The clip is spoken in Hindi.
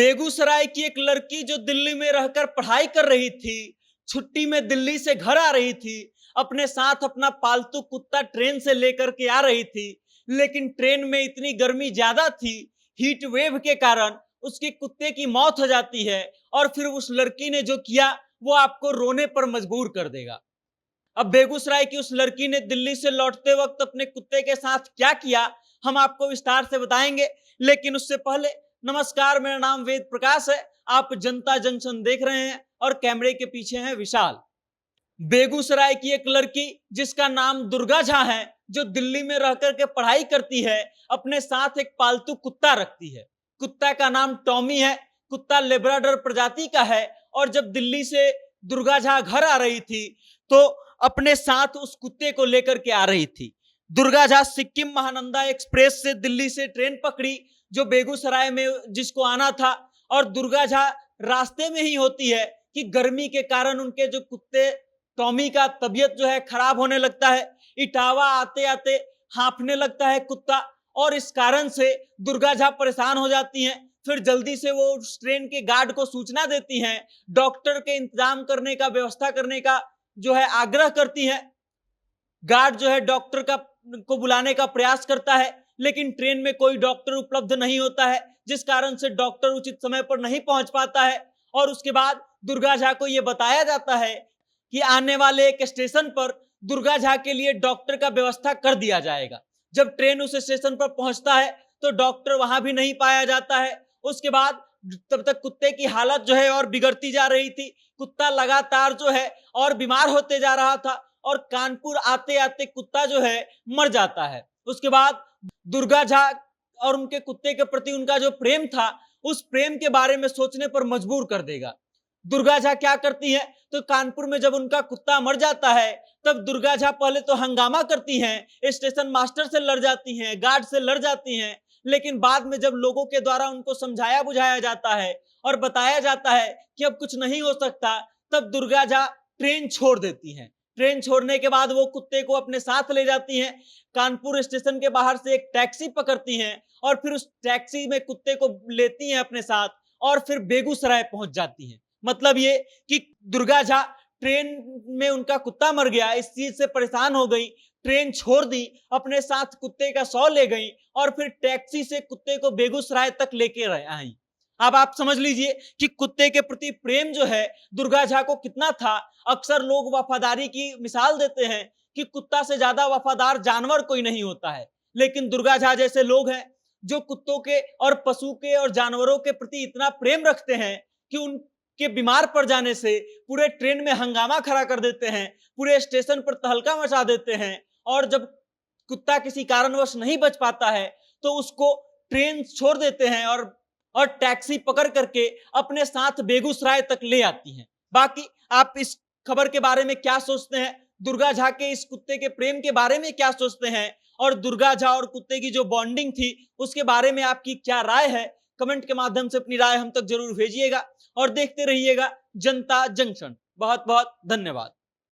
बेगूसराय की एक लड़की जो दिल्ली में रहकर पढ़ाई कर रही थी, छुट्टी में दिल्ली से घर आ रही थी, अपने साथ अपना पालतू कुत्ता ट्रेन से लेकर के आ रही थी। लेकिन ट्रेन में इतनी गर्मी ज्यादा थी, हीट वेव के कारण उसके कुत्ते की मौत हो जाती है। और फिर उस लड़की ने जो किया वो आपको रोने पर मजबूर कर देगा। अब बेगूसराय की उस लड़की ने दिल्ली से लौटते वक्त अपने कुत्ते के साथ क्या किया, हम आपको विस्तार से बताएंगे। लेकिन उससे पहले नमस्कार, मेरा नाम वेद प्रकाश है। आप जनता जंक्शन देख रहे हैं और कैमरे के पीछे है विशाल। बेगूसराय की एक लड़की जिसका नाम दुर्गा झा है, जो दिल्ली में रहकर के पढ़ाई करती है, अपने साथ एक पालतू कुत्ता रखती है। कुत्ता का नाम टॉमी है। कुत्ता लेब्राडोर प्रजाति का है। और जब दिल्ली से दुर्गा झा घर आ रही थी तो अपने साथ उस कुत्ते को लेकर के आ रही थी। दुर्गा झा सिक्किम महानंदा एक्सप्रेस से दिल्ली से ट्रेन पकड़ी, जो बेगूसराय में जिसको आना था। और दुर्गा झा रास्ते में ही होती है कि गर्मी के कारण उनके जो कुत्ते टॉमी का तबीयत जो है खराब होने लगता है। इटावा आते आते हांफने लगता है कुत्ता, और इस कारण से दुर्गा झा परेशान हो जाती हैं। फिर जल्दी से वो उस ट्रेन के गार्ड को सूचना देती हैं, डॉक्टर के इंतजाम करने का, व्यवस्था करने का जो है आग्रह करती है। गार्ड जो है डॉक्टर को बुलाने का प्रयास करता है, लेकिन ट्रेन में कोई डॉक्टर उपलब्ध नहीं होता है, जिस कारण से डॉक्टर उचित समय पर नहीं पहुंच पाता है। और उसके बाद दुर्गा झा को यह बताया जाता है कि आने वाले एक स्टेशन पर दुर्गा झा के लिए डॉक्टर का व्यवस्था कर दिया जाएगा। जब ट्रेन उस स्टेशन पर पहुंचता है तो डॉक्टर वहां भी नहीं पाया जाता है। उसके बाद तब तक कुत्ते की हालत जो है और बिगड़ती जा रही थी। कुत्ता लगातार जो है और बीमार होते जा रहा था, और कानपुर आते आते कुत्ता जो है मर जाता है। उसके बाद दुर्गा झा और उनके कुत्ते के प्रति उनका जो प्रेम था, उस प्रेम के बारे में सोचने पर मजबूर कर देगा। दुर्गा झा क्या करती है, तो कानपुर में जब उनका कुत्ता मर जाता है तब दुर्गा झा पहले तो हंगामा करती हैं, स्टेशन मास्टर से लड़ जाती हैं, गार्ड से लड़ जाती हैं। लेकिन बाद में जब लोगों के द्वारा उनको समझाया बुझाया जाता है और बताया जाता है कि अब कुछ नहीं हो सकता, तब दुर्गा झा ट्रेन छोड़ देती हैं। ट्रेन छोड़ने के बाद वो कुत्ते को अपने साथ ले जाती हैं। कानपुर स्टेशन के बाहर से एक टैक्सी पकड़ती हैं, और फिर उस टैक्सी में कुत्ते को लेती हैं अपने साथ, और फिर बेगूसराय पहुंच जाती हैं। मतलब ये कि दुर्गा झा ट्रेन में उनका कुत्ता मर गया, इस चीज से परेशान हो गई, ट्रेन छोड़ दी, अपने साथ कुत्ते का शव ले गई, और फिर टैक्सी से कुत्ते को बेगूसराय तक लेके आई। अब आप समझ लीजिए कि कुत्ते के प्रति प्रेम जो है दुर्गा झा को कितना था। अक्सर लोग वफादारी की मिसाल देते हैं कि कुत्ता से ज्यादा वफादार जानवर कोई नहीं होता है, लेकिन दुर्गा झा जैसे लोग हैं जो कुत्तों के और पशु के और जानवरों के प्रति इतना प्रेम रखते हैं कि उनके बीमार पड़ जाने से पूरे ट्रेन में हंगामा खड़ा कर देते हैं, पूरे स्टेशन पर तहलका मचा देते हैं। और जब कुत्ता किसी कारणवश नहीं बच पाता है तो उसको ट्रेन छोड़ देते हैं और टैक्सी पकड़ करके अपने साथ बेगूसराय तक ले आती हैं। बाकी आप इस खबर के बारे में क्या सोचते हैं, दुर्गा झा के इस कुत्ते के प्रेम के बारे में क्या सोचते हैं, और दुर्गा झा और कुत्ते की जो बॉन्डिंग थी उसके बारे में आपकी क्या राय है, कमेंट के माध्यम से अपनी राय हम तक जरूर भेजिएगा। और देखते रहिएगा जनता जंक्शन। बहुत बहुत धन्यवाद।